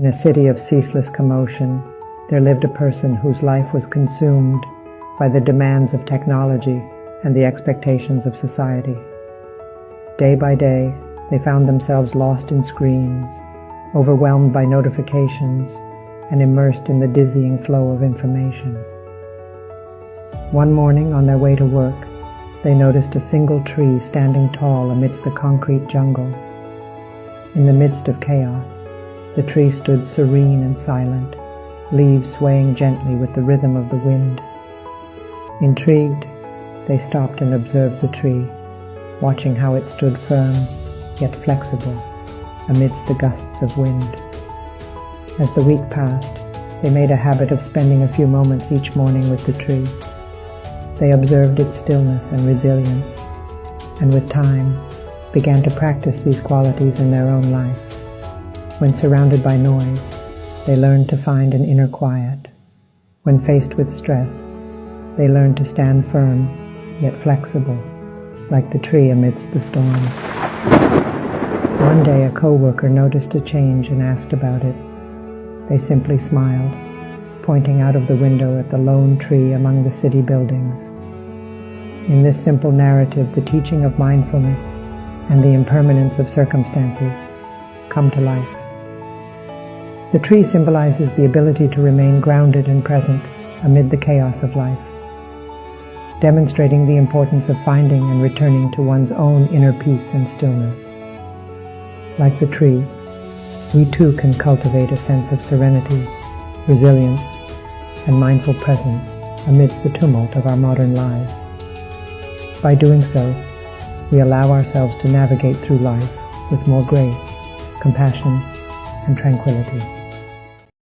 In a city of ceaseless commotion, there lived a person whose life was consumed by the demands of technology and the expectations of society. Day by day, they found themselves lost in screens, overwhelmed by notifications, and immersed in the dizzying flow of information. One morning, on their way to work, they noticed a single tree standing tall amidst the concrete jungle. In the midst of chaos, the tree stood serene and silent, leaves swaying gently with the rhythm of the wind. Intrigued, they stopped and observed the tree, watching how it stood firm, yet flexible, amidst the gusts of wind. As the week passed, they made a habit of spending a few moments each morning with the tree. They observed its stillness and resilience, and with time, began to practice these qualities in their own life. When surrounded by noise, they learned to find an inner quiet. When faced with stress, they learned to stand firm, yet flexible, like the tree amidst the storm. One day a co-worker noticed a change and asked about it. They simply smiled, pointing out of the window at the lone tree among the city buildings. In this simple narrative, the teaching of mindfulness and the impermanence of circumstances come to life. The tree symbolizes the ability to remain grounded and present amid the chaos of life, demonstrating the importance of finding and returning to one's own inner peace and stillness. Like the tree, we too can cultivate a sense of serenity, resilience, and mindful presence amidst the tumult of our modern lives. By doing so, we allow ourselves to navigate through life with more grace, compassion, and tranquility.